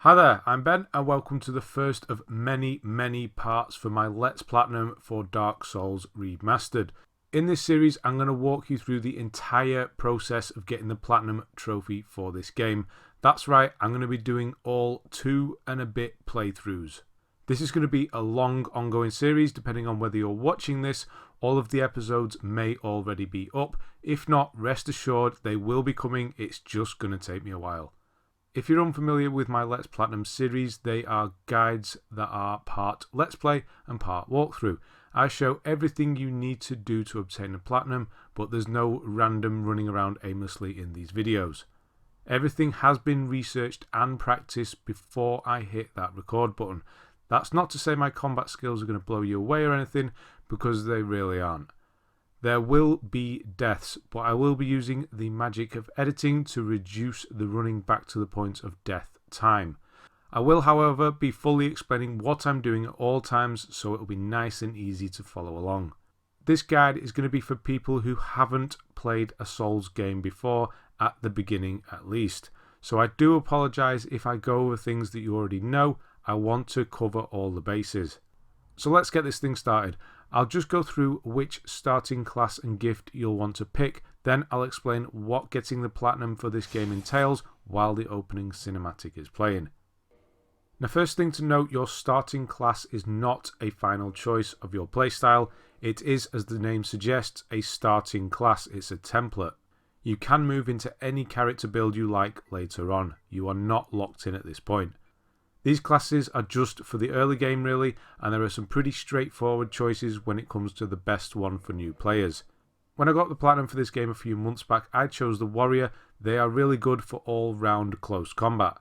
Hi there, I'm Ben and welcome to the first of many parts for my Let's Platinum for Dark Souls Remastered. In this series I'm going to walk you through the entire process of getting the Platinum trophy for this game. That's right, I'm going to be doing all 2 and a bit playthroughs. This is going to be a long ongoing series depending on whether you're watching this. All of the episodes may already be up. If not, rest assured they will be coming, it's just going to take me a while. If you're unfamiliar with my Let's Platinum series, they are guides that are part Let's Play and part walkthrough. I show everything you need to do to obtain a Platinum, but there's no random running around aimlessly in these videos. Everything has been researched and practiced before I hit that record button. That's not to say my combat skills are going to blow you away or anything, because they really aren't. There will be deaths, but I will be using the magic of editing to reduce the running back to the point of death time. I will, however, be fully explaining what I'm doing at all times, so it will be nice and easy to follow along. This guide is going to be for people who haven't played a Souls game before, at the beginning at least. So I do apologise if I go over things that you already know. I want to cover all the bases. So let's get this thing started. I'll just go through which starting class and gift you'll want to pick, then I'll explain what getting the Platinum for this game entails while the opening cinematic is playing. Now, first thing to note, your starting class is not a final choice of your playstyle. It is, as the name suggests, a starting class. It's a template. You can move into any character build you like later on. You are not locked in at this point. These classes are just for the early game really, and there are some pretty straightforward choices when it comes to the best one for new players. When I got the Platinum for this game a few months back, I chose the Warrior. They are really good for all-round close combat.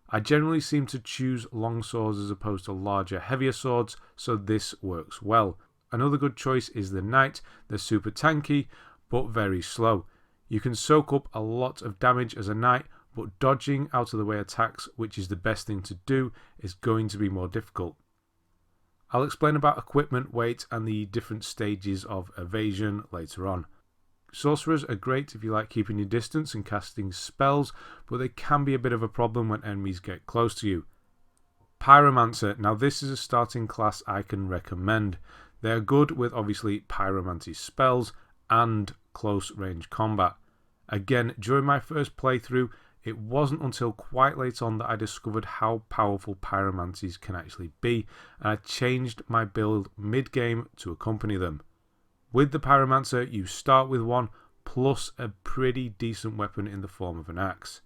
I generally seem to choose long swords as opposed to larger, heavier swords, so this works well. Another good choice is the Knight. They're super tanky, but very slow. You can soak up a lot of damage as a Knight, but dodging out of the way attacks, which is the best thing to do, is going to be more difficult. I'll explain about equipment, weight, and the different stages of evasion later on. Sorcerers are great if you like keeping your distance and casting spells, but they can be a bit of a problem when enemies get close to you. Pyromancer, now this is a starting class I can recommend. They are good with obviously pyromancy spells and close range combat. Again, during my first playthrough, it wasn't until quite late on that I discovered how powerful pyromancies can actually be, and I changed my build mid-game to accompany them. With the pyromancer, you start with one, plus a pretty decent weapon in the form of an axe.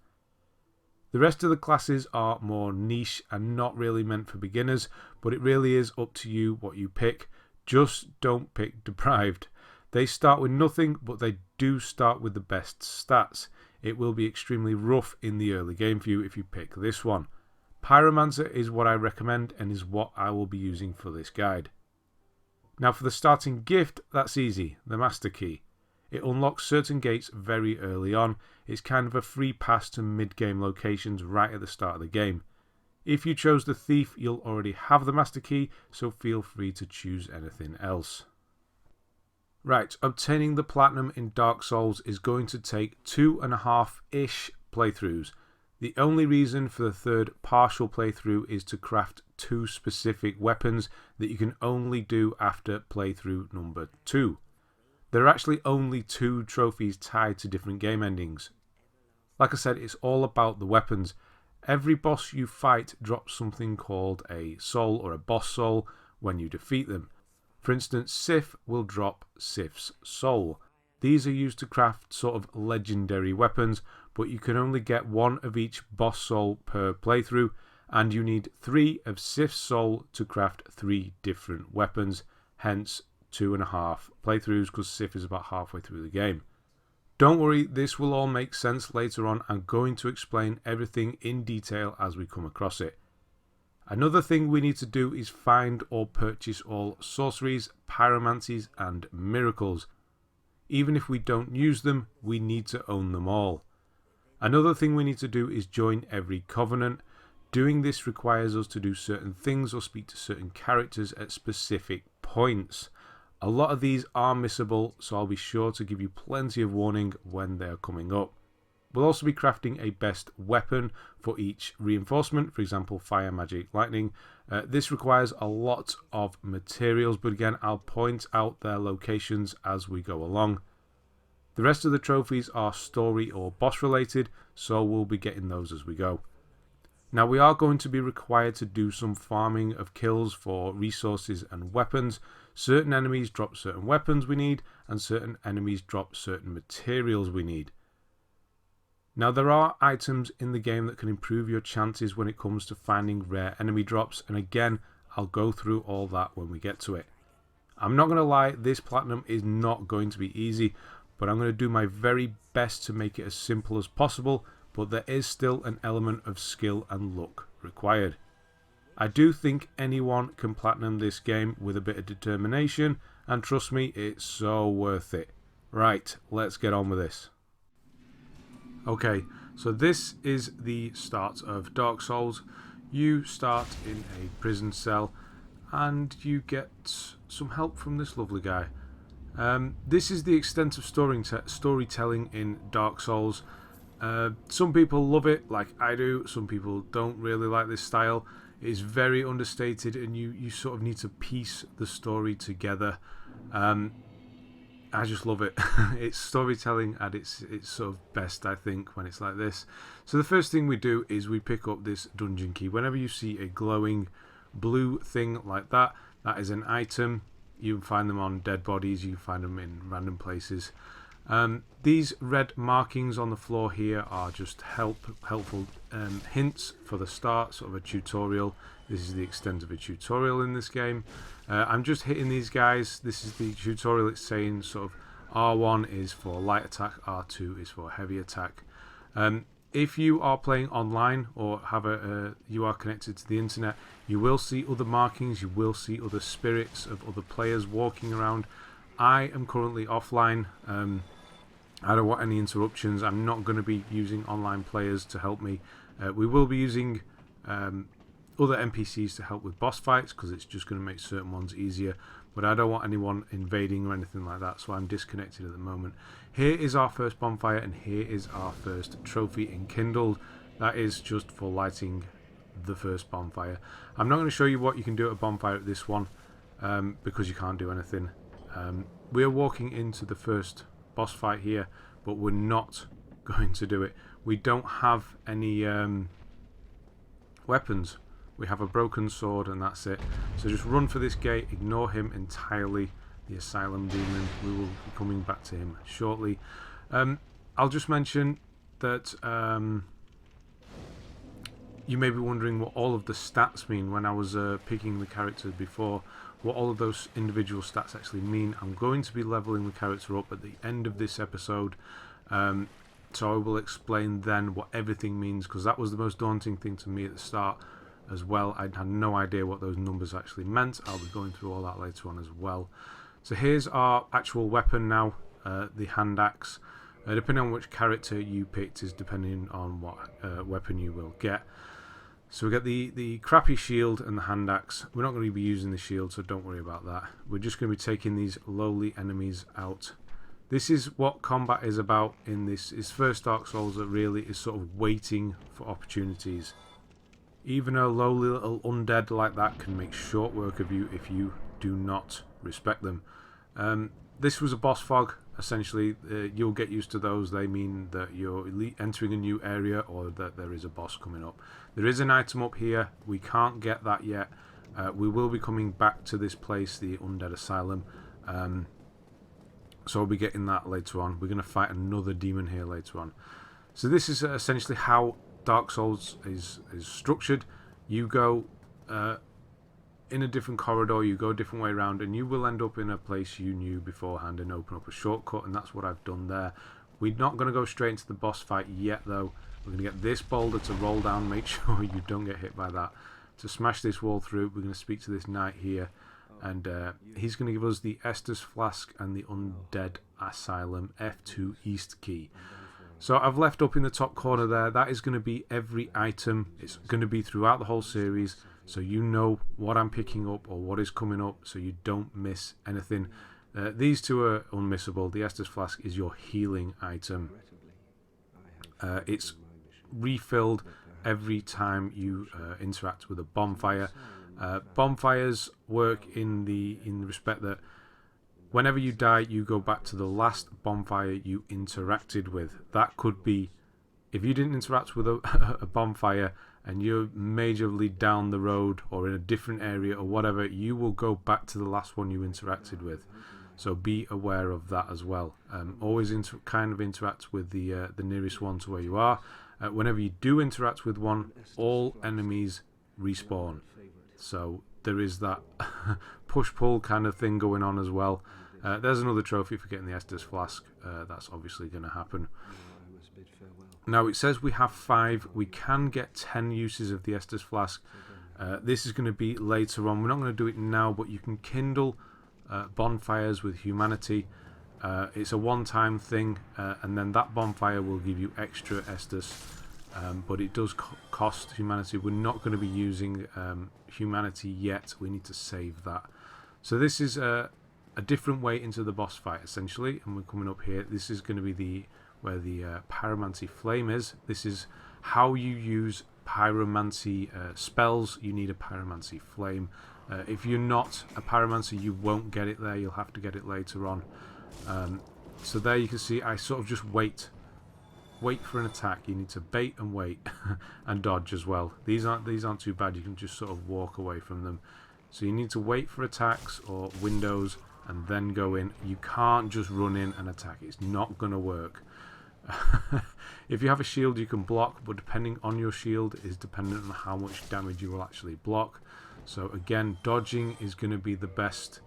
The rest of the classes are more niche and not really meant for beginners, but it really is up to you what you pick. Just don't pick Deprived. They start with nothing, but they do start with the best stats. It will be extremely rough in the early game for you if you pick this one. Pyromancer is what I recommend and is what I will be using for this guide. Now for the starting gift, that's easy, the Master Key. It unlocks certain gates very early on. It's kind of a free pass to mid-game locations right at the start of the game. If you chose the Thief, you'll already have the Master Key, so feel free to choose anything else. Right, obtaining the Platinum in Dark Souls is going to take 2.5-ish playthroughs. The only reason for the third partial playthrough is to craft 2 specific weapons that you can only do after playthrough number 2. There are actually only 2 trophies tied to different game endings. Like I said, it's all about the weapons. Every boss you fight drops something called a soul or a boss soul when you defeat them. For instance, Sif will drop Sif's soul. These are used to craft sort of legendary weapons, but you can only get 1 of each boss soul per playthrough, and you need 3 of Sif's soul to craft 3 different weapons, hence 2.5 playthroughs because Sif is about halfway through the game. Don't worry, this will all make sense later on. I'm going to explain everything in detail as we come across it. Another thing we need to do is find or purchase all sorceries, pyromancies and miracles. Even if we don't use them, we need to own them all. Another thing we need to do is join every covenant. Doing this requires us to do certain things or speak to certain characters at specific points. A lot of these are missable, so I'll be sure to give you plenty of warning when they're coming up. We'll also be crafting a best weapon for each reinforcement, for example, fire, magic, lightning. This requires a lot of materials, but again, I'll point out their locations as we go along. The rest of the trophies are story or boss related, so we'll be getting those as we go. Now we are going to be required to do some farming of kills for resources and weapons. Certain enemies drop certain weapons we need, and certain enemies drop certain materials we need. Now there are items in the game that can improve your chances when it comes to finding rare enemy drops, and again, I'll go through all that when we get to it. I'm not going to lie, this platinum is not going to be easy, but I'm going to do my very best to make it as simple as possible, but there is still an element of skill and luck required. I do think anyone can platinum this game with a bit of determination, and trust me, it's so worth it. Right, let's get on with this. Okay, so this is the start of Dark Souls. You start in a prison cell and you get some help from this lovely guy. This is the extent of storytelling in Dark Souls. Some people love it like I do, some people don't really like this style. It is very understated and you sort of need to piece the story together. I just love it. It's storytelling at its sort of best, I think, when it's like this. So the first thing we do is we pick up this dungeon key. Whenever you see a glowing blue thing like that, that is an item. You can find them on dead bodies, you can find them in random places. These red markings on the floor here are just helpful hints for the start, sort of a tutorial. This is the extent of a tutorial in this game. I'm just hitting these guys. This is the tutorial. It's saying sort of R1 is for light attack, R2 is for heavy attack. If you are playing online or have you are connected to the internet, you will see other markings, you will see other spirits of other players walking around. I am currently offline. I don't want any interruptions. I'm not going to be using online players to help me. We will be using other NPCs to help with boss fights because it's just going to make certain ones easier, but I don't want anyone invading or anything like that, so I'm disconnected at the moment. Here is our first bonfire and here is our first trophy enkindled. That is just for lighting the first bonfire. I'm not going to show you what you can do at a bonfire at this one because you can't do anything. We are walking into the first boss fight here, but we're not going to do it. We don't have any weapons. We have a broken sword and that's it. So just run for this gate, ignore him entirely, the Asylum Demon. We will be coming back to him shortly. I'll just mention that you may be wondering what all of the stats mean when I was picking the characters before, what all of those individual stats actually mean. I'm going to be leveling the character up at the end of this episode, so I will explain then what everything means, because that was the most daunting thing to me at the start as well. I had no idea what those numbers actually meant. I'll be going through all that later on as well. So here's our actual weapon now, the hand axe. Depending on which character you picked is depending on what weapon you will get. So we get the crappy shield and the hand axe. We're not going to be using the shield, so don't worry about that. We're just going to be taking these lowly enemies out. This is what combat is about in this first Dark Souls, that really is sort of waiting for opportunities. Even a lowly little undead like that can make short work of you if you do not respect them. This was a boss fog. Essentially, you'll get used to those. They mean that you're entering a new area or that there is a boss coming up. There is an item up here. We can't get that yet. We will be coming back to this place, the Undead Asylum. So we'll be getting that later on. We're going to fight another demon here later on. So this is essentially how Dark Souls is structured. You go in a different corridor, you go a different way around, and you will end up in a place you knew beforehand and open up a shortcut, and that's what I've done there. We're not going to go straight into the boss fight yet though. We're going to get this boulder to roll down, make sure you don't get hit by that. To smash this wall through, we're going to speak to this knight here, and he's going to give us the Estus Flask and the Undead Asylum F2 East key. So I've left up in the top corner there, that is going to be every item. It's going to be throughout the whole series, so you know what I'm picking up or what is coming up, so you don't miss anything. These two are unmissable. The Estus Flask is your healing item. It's refilled every time you interact with a bonfire. Bonfires work in the respect that whenever you die, you go back to the last bonfire you interacted with. That could be if you didn't interact with a bonfire and you're majorly down the road or in a different area or whatever, you will go back to the last one you interacted with. So be aware of that as well. Always kind of interact with the nearest one to where you are. Whenever you do interact with one, all enemies respawn. So there is that push-pull kind of thing going on as well. There's another trophy for getting the Estus Flask. That's obviously going to happen. Now it says we have 5. We can get 10 uses of the Estus Flask. This is going to be later on. We're not going to do it now, but you can kindle bonfires with humanity. It's a one-time thing, and then that bonfire will give you extra Estus. But it does cost humanity. We're not going to be using humanity yet. We need to save that. So this is a different way into the boss fight, essentially. And we're coming up here. This is going to be where the Pyromancy Flame is. This is how you use pyromancy spells. You need a Pyromancy Flame. If you're not a pyromancer, you won't get it there. You'll have to get it later on. So there you can see I sort of just wait for an attack. You need to bait and wait and dodge as well. These aren't too bad. You can just sort of walk away from them. So you need to wait for attacks or windows and then go in. You can't just run in and attack. It's not going to work. If you have a shield you can block, but depending on your shield is dependent on how much damage you will actually block. So again, dodging is going to be the best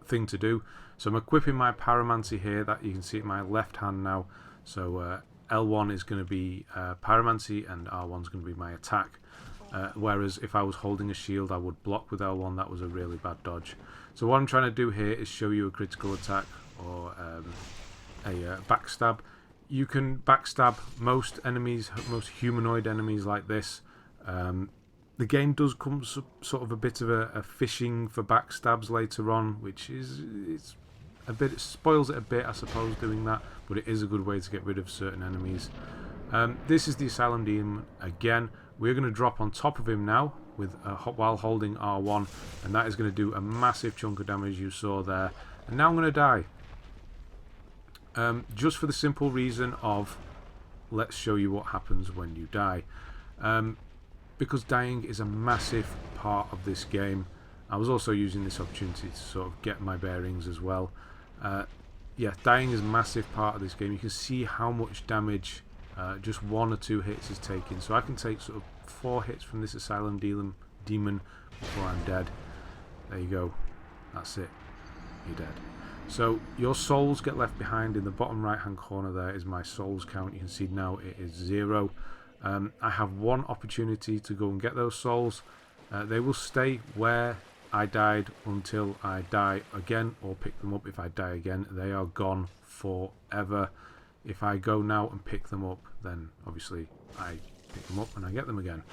thing to do. So I'm equipping my Pyromancy here, that you can see at my left hand now. So L1 is going to be Pyromancy and R1 is going to be my attack. Whereas if I was holding a shield I would block with L1. That was a really bad dodge. So what I'm trying to do here is show you a critical attack or a backstab. You can backstab most enemies, most humanoid enemies like this. The game does come sort of a bit of a fishing for backstabs later on, which is it spoils it a bit, I suppose, doing that, but it is a good way to get rid of certain enemies. This is the Asylum Demon again. We're going to drop on top of him now with while holding R1, and that is going to do a massive chunk of damage you saw there. And now I'm going to die. Just for the simple reason of let's show you what happens when you die. Because dying is a massive part of this game. I was also using this opportunity to sort of get my bearings as well. Yeah, dying is a massive part of this game. You can see how much damage just 1 or 2 hits is taking. So I can take sort of 4 hits from this Asylum Demon before I'm dead. There you go. That's it. You're dead. So your souls get left behind. In the bottom right hand corner there is my souls count. You can see now it is 0. I have 1 opportunity to go and get those souls. They will stay where I died until I die again, or pick them up if I die again. They are gone forever. If I go now and pick them up, then obviously I pick them up and I get them again.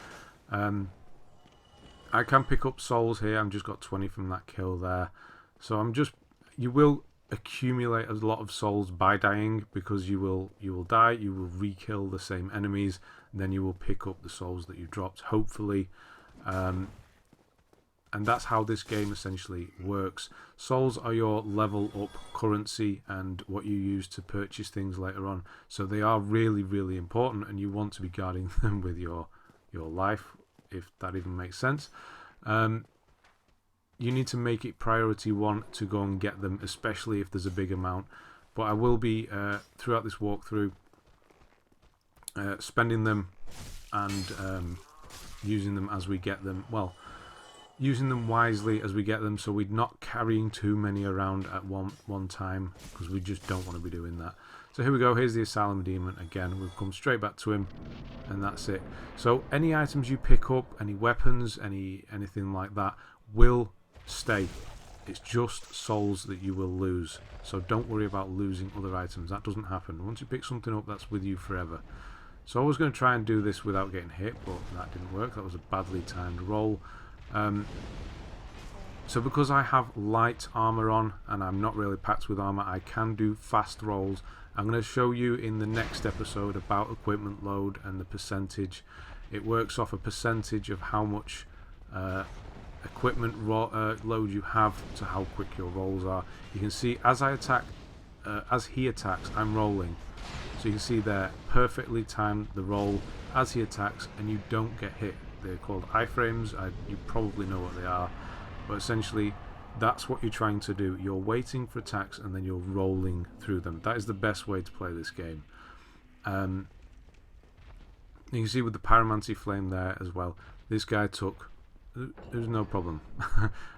I can pick up souls here. I've just got 20 from that kill there. So you will accumulate a lot of souls by dying, because you will die, you will re-kill the same enemies, and then you will pick up the souls that you dropped, hopefully. And that's how this game essentially works. Souls are your level up currency and what you use to purchase things later on. So they are really, really important, and you want to be guarding them with your life, if that even makes sense. You need to make it priority 1 to go and get them, especially if there's a big amount. But I will be, throughout this walkthrough, spending them and using them as we get them. Well, using them wisely as we get them, so we're not carrying too many around at one time, because we just don't want to be doing that. So here we go. Here's the Asylum Demon again. We've come straight back to him, and that's it. So any items you pick up, any weapons, anything like that, will stay. It's just souls that you will lose. So don't worry about losing other items. That doesn't happen. Once you pick something up, that's with you forever. So I was going to try and do this without getting hit, but that didn't work. That was a badly timed roll. So because I have light armor on and I'm not really packed with armor, I can do fast rolls I'm going to show you in the next episode about equipment load and the percentage. It works off a percentage of how much equipment load you have to how quick your rolls are. You can see as I attack, as he attacks, I'm rolling. So you can see there, perfectly timed the roll as he attacks, and you don't get hit. They're called iframes. You probably know what they are, but essentially that's what you're trying to do. You're waiting for attacks and then you're rolling through them. That is the best way to play this game. You can see with the Pyromancy Flame there as well, this guy took, there's no problem.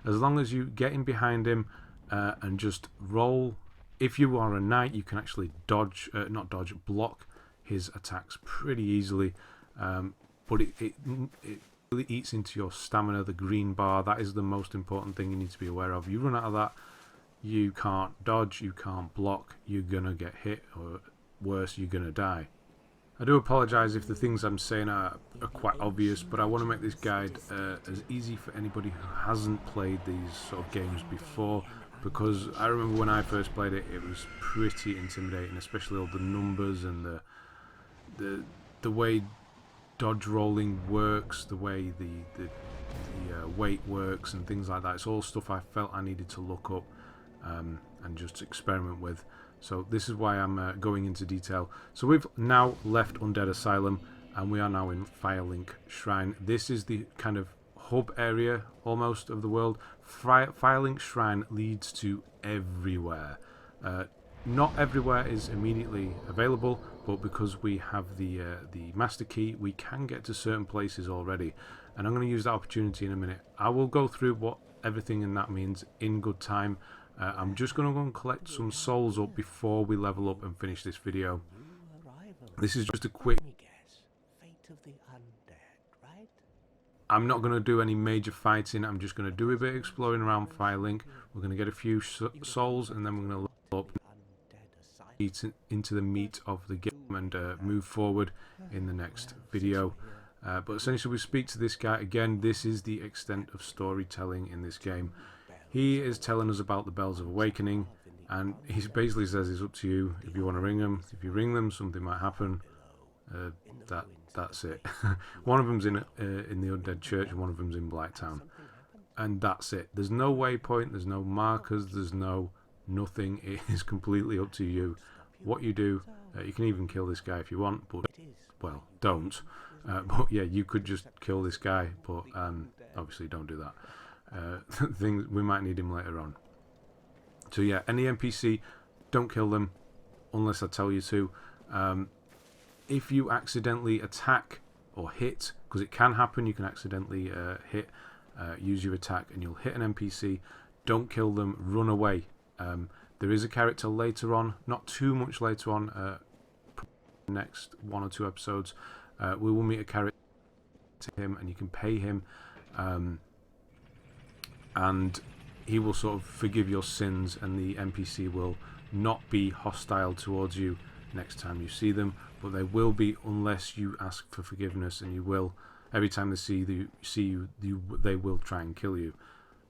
As long as you get in behind him and just roll. If you are a knight, you can actually dodge, block his attacks pretty easily. But it really eats into your stamina, the green bar. That is the most important thing you need to be aware of. You run out of that, you can't dodge, you can't block, you're gonna get hit, or worse, you're gonna die. I do apologise if the things I'm saying are quite obvious, but I want to make this guide as easy for anybody who hasn't played these sort of games before, because I remember when I first played it, it was pretty intimidating, especially all the numbers and the way dodge rolling works, the way the weight works and things like that. It's all stuff I felt I needed to look up and just experiment with. So this is why I'm going into detail. So we've now left Undead Asylum and we are now in Firelink Shrine. This is the kind of hub area almost of the world. Firelink Shrine leads to everywhere. Not everywhere is immediately available, but because we have the master key, we can get to certain places already. And I'm going to use that opportunity in a minute. I will go through what everything in that means in good time. I'm just going to go and collect some souls up before we level up and finish this video. This is just a quick... I'm not going to do any major fighting. I'm just going to do a bit of exploring around Firelink. We're going to get a few souls and then we're going to level up into the meat of the game and move forward in the next video. But essentially we speak to this guy again. This is the extent of storytelling in this game. He is telling us about the Bells of Awakening, and he basically says it's up to you if you want to ring them. If you ring them, something might happen. That's it. One of them's in the Undead Church and one of them's in Blighttown, and that's it. There's no waypoint, there's no markers, there's no nothing. It is completely up to you what you do. You can even kill this guy if you want, but well, don't. But yeah, you could just kill this guy, but obviously don't do that. Things we might need him later on. So yeah, any NPC, don't kill them unless I tell you to. If you accidentally attack or hit, because it can happen, you can accidentally hit, use your attack and you'll hit an NPC, don't kill them, run away. There is a character later on, not too much later on, next 1 or 2 episodes, we will meet a character to him and you can pay him, and he will sort of forgive your sins and the NPC will not be hostile towards you next time you see them, but they will be unless you ask for forgiveness, and you will, every time they see you, they will try and kill you,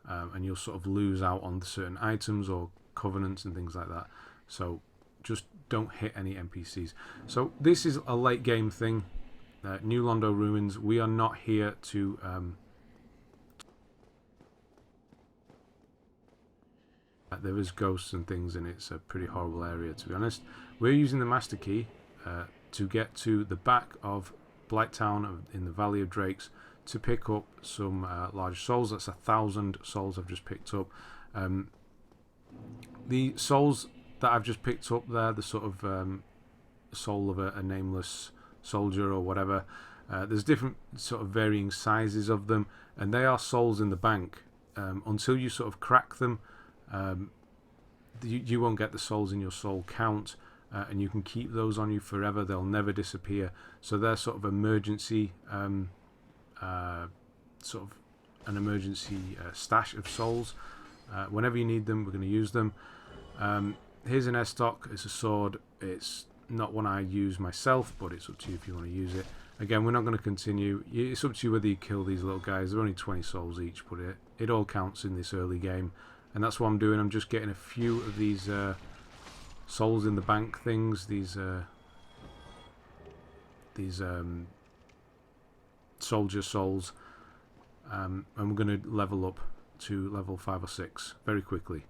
and you'll sort of lose out on certain items or covenants and things like that. So just don't hit any NPCs. So this is a late game thing. New Londo Ruins. We are not here to there is ghosts and things, and it's a pretty horrible area, to be honest. We're using the master key to get to the back of Blighttown in the Valley of Drakes to pick up some large souls. That's 1,000 souls I've just picked up. The souls that I've just picked up there, the sort of soul of a nameless soldier or whatever, there's different sort of varying sizes of them, and they are souls in the bank. Until you sort of crack them, you won't get the souls in your soul count, and you can keep those on you forever. They'll never disappear. So they're sort of emergency, sort of an emergency stash of souls. Whenever you need them, we're going to use them. Here's an Estoc. It's a sword. It's not one I use myself, but it's up to you if you want to use it. Again, we're not going to continue. It's up to you whether you kill these little guys. They're only 20 souls each, but it all counts in this early game. And that's what I'm doing. I'm just getting a few of these souls in the bank things, these soldier souls, and we're going to level up to level 5 or 6 very quickly.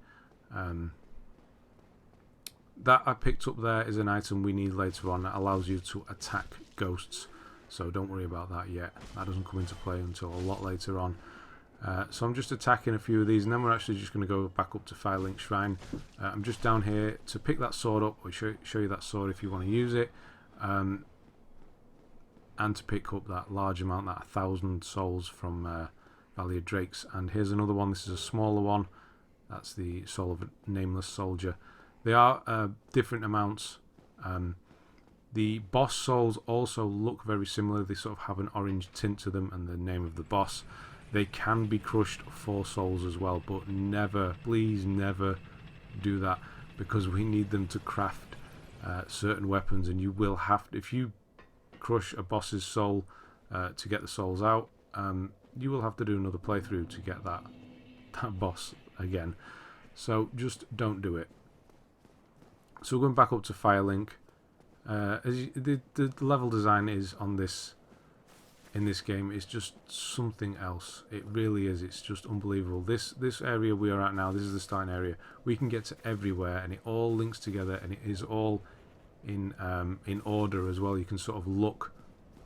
That I picked up there is an item we need later on that allows you to attack ghosts, so don't worry about that yet. That doesn't come into play until a lot later on. So I'm just attacking a few of these, and then we're actually just going to go back up to Firelink Shrine. I'm just down here to pick that sword up, or show you that sword if you want to use it, and to pick up that large amount, that 1,000 souls from Valley of Drakes. And here's another one. This is a smaller one. That's the soul of a Nameless soldier. They are different amounts. The boss souls also look very similar. They sort of have an orange tint to them and the name of the boss. They can be crushed for souls as well, but never, please never do that, because we need them to craft certain weapons, and you will have to, if you crush a boss's soul to get the souls out, you will have to do another playthrough to get that boss again. So just don't do it. So going back up to Firelink, the level design is on this in this game is just something else. It really is. It's just unbelievable. This area we are at now, this is the starting area. We can get to everywhere, and it all links together, and it is all in order as well. You can sort of look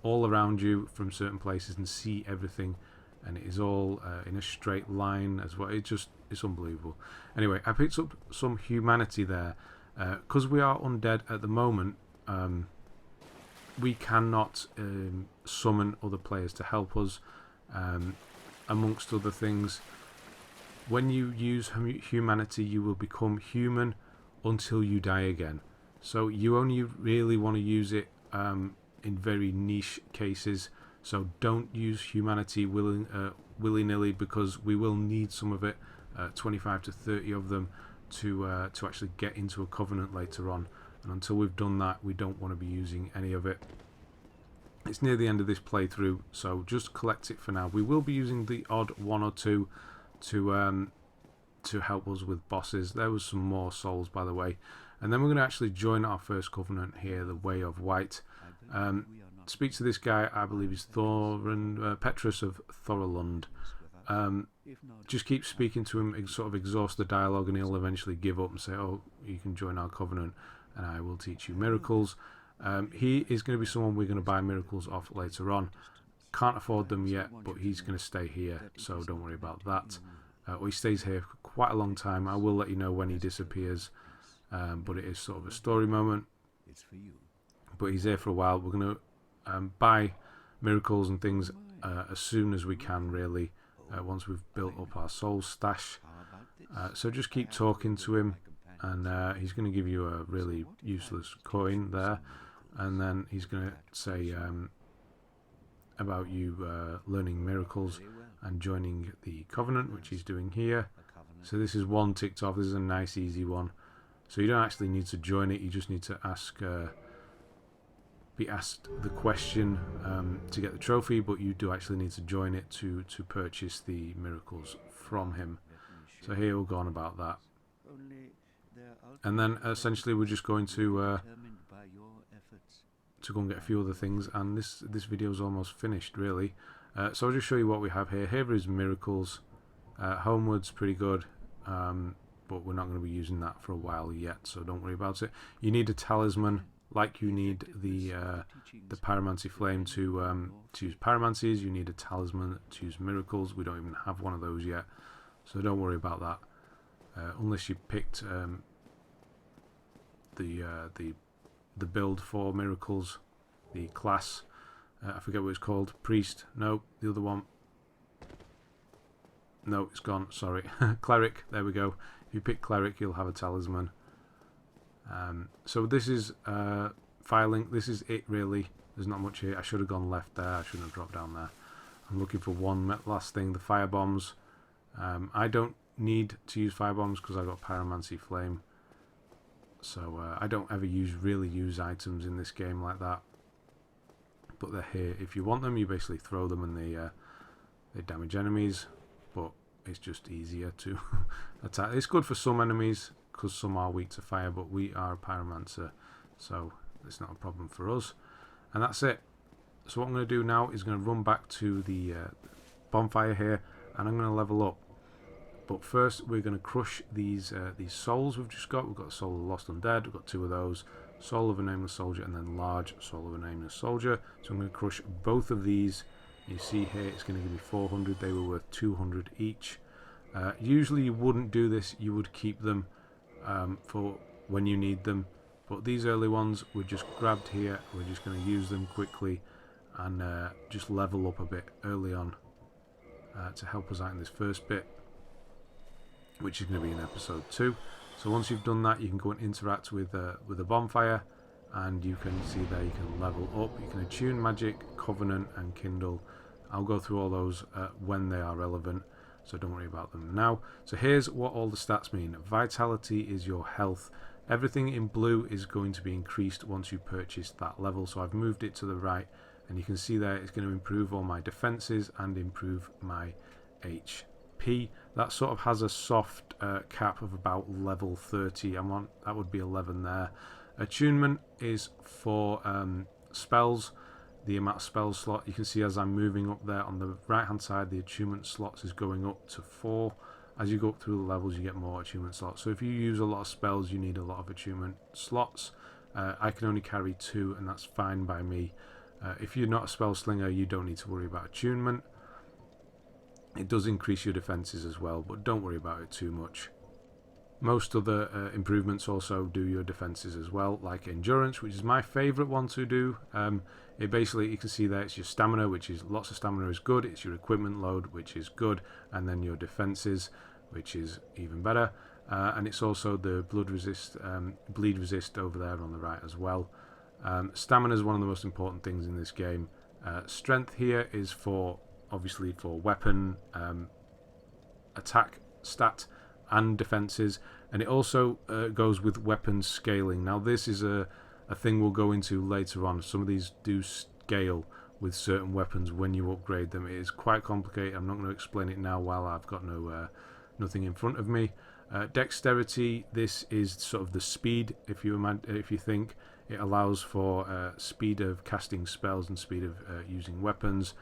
all around you from certain places and see everything, and it is all in a straight line as well. It's unbelievable. Anyway, I picked up some humanity there because we are undead at the moment. We cannot summon other players to help us, amongst other things. When you use humanity, you will become human until you die again. So you only really want to use it in very niche cases. So don't use humanity willy-nilly, because we will need some of it, 25 to 30 of them, to actually get into a covenant later on. And until we've done that, we don't want to be using any of it. It's near the end of this playthrough, so just collect it for now. We will be using the odd one or two to help us with bosses. There was some more souls, by the way. And then we're going to actually join our first covenant here, the Way of White. Speak to this guy, I believe he's Petrus of Thorolund. Just keep speaking to him, sort of exhaust the dialogue, and he'll eventually give up and say, oh, you can join our covenant and I will teach you miracles. He is going to be someone we're going to buy miracles off later on. Can't afford them yet, but he's going to stay here, so don't worry about that. Or he stays here for quite a long time. I will let you know when he disappears, but it is sort of a story moment. But he's here for a while. We're going to buy miracles and things as soon as we can, really, once we've built up our soul stash. So just keep talking to him, and he's going to give you a really useless coin there, and then he's going to say about you learning miracles and joining the covenant, which he's doing here. So this is one ticked off. This is a nice easy one, so you don't actually need to join it. You just need to be asked the question to get the trophy, but you do actually need to join it to purchase the miracles from him. So here we'll go on about that, and then essentially we're just going to go and get a few other things, and this video is almost finished, really. So I'll just show you what we have here. Here is miracles. Homewards pretty good, but we're not going to be using that for a while yet, so don't worry about it. You need a talisman, like you need the Pyromancy Flame to use pyromancies. You need a talisman to use miracles. We don't even have one of those yet, so don't worry about that, unless you picked the build for miracles, the class. I forget what it's called. Priest. No, the other one. No, it's gone. Sorry. Cleric. There we go. If you pick Cleric, you'll have a talisman. So this is Firelink. This is it, really. There's not much here. I should have gone left there. I shouldn't have dropped down there. I'm looking for one last thing. The Firebombs. I don't need to use Firebombs because I got Pyromancy Flame. So I don't ever really use items in this game like that. But they're here. If you want them, you basically throw them and they damage enemies. But it's just easier to attack. It's good for some enemies because some are weak to fire, but we are a pyromancer, so it's not a problem for us. And that's it. So what I'm going to do now is going to run back to the bonfire here, and I'm going to level up. But first we're going to crush these souls we've just got. We've got Soul of the Lost Undead, we've got 2 of those, Soul of a Nameless Soldier, and then large Soul of a Nameless Soldier. So I'm going to crush both of these. You see here it's going to give me 400, they were worth 200 each. Usually you wouldn't do this, you would keep them for when you need them. But these early ones were just grabbed here, we're just going to use them quickly and just level up a bit early on to help us out in this first bit, which is going to be in episode 2. So once you've done that, you can go and interact with the bonfire, and you can see there you can level up. You can attune magic, covenant, and kindle. I'll go through all those when they are relevant, so don't worry about them now. So here's what all the stats mean. Vitality is your health. Everything in blue is going to be increased once you purchase that level, so I've moved it to the right, and you can see there it's going to improve all my defenses and improve my HP. That sort of has a soft cap of about level 30. That would be 11 there. Attunement is for spells, the amount of spell slot. You can see as I'm moving up there on the right hand side, the attunement slots is going up to 4. As you go up through the levels, you get more attunement slots. So if you use a lot of spells, you need a lot of attunement slots. I can only carry 2, and that's fine by me. If you're not a spell slinger, you don't need to worry about attunement. It does increase your defenses as well, but don't worry about it too much. Most other improvements also do your defenses as well, like endurance, which is my favourite one to do. It basically, you can see there, it's your stamina, which is lots of stamina is good. It's your equipment load, which is good, and then your defenses, which is even better. And it's also the bleed resist over there on the right as well. Stamina is one of the most important things in this game. Strength here is obviously for weapon, attack stat, and defenses, and it also goes with weapon scaling. Now this is a thing we'll go into later on. Some of these do scale with certain weapons when you upgrade them. It is quite complicated. I'm not going to explain it now while I've got nothing in front of me. Dexterity, this is sort of the speed. If you think it allows for speed of casting spells and speed of using weapons.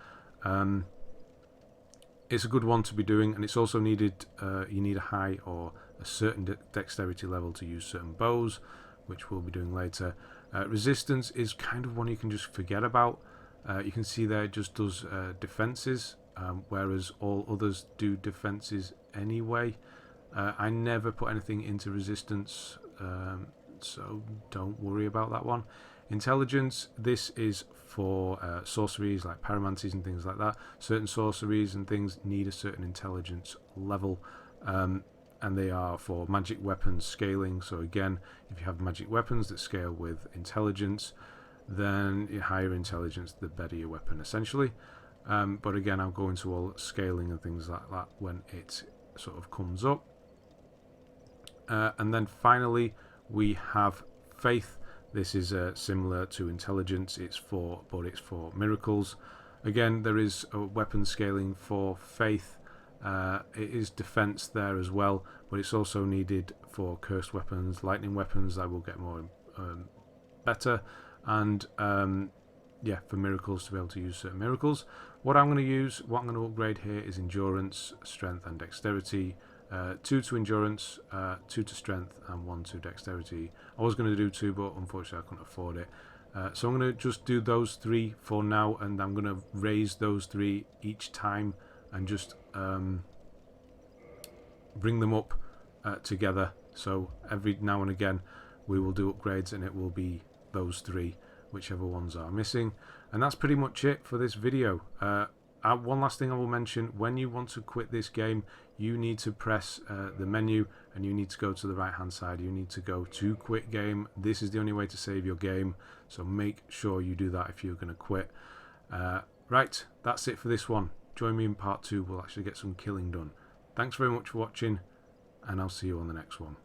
It's a good one to be doing, and it's also needed. You need a high or a certain dexterity level to use certain bows, which we'll be doing later. Resistance is kind of one you can just forget about. You can see there it just does defenses, whereas all others do defenses anyway. I never put anything into resistance, so don't worry about that one. Intelligence, this is for sorceries like pyromancies and things like that. Certain sorceries and things need a certain intelligence level, and they are for magic weapons scaling. So again, if you have magic weapons that scale with intelligence, then your higher intelligence, the better your weapon essentially. But again, I'll go into all scaling and things like that when it sort of comes up. And then finally we have faith. This is similar to intelligence. It's for miracles. Again, there is a weapon scaling for faith. It is defense there as well, but it's also needed for cursed weapons, lightning weapons that will get more better, and yeah, for miracles to be able to use certain miracles. What I'm going to upgrade here is endurance, strength, and dexterity. 2 to endurance, 2 to strength, and 1 to dexterity. I was going to do 2, but unfortunately I couldn't afford it. So I'm going to just do those 3 for now, and I'm going to raise those 3 each time and just bring them up together. So every now and again we will do upgrades, and it will be those 3, whichever ones are missing. And that's pretty much it for this video. One last thing I will mention: when you want to quit this game, you need to press the menu, and you need to go to the right hand side. You need to go to quit game. This is the only way to save your game, so make sure you do that if you're going to quit. Right, that's it for this one. Join me in part 2. We'll actually get some killing done. Thanks very much for watching, and I'll see you on the next one.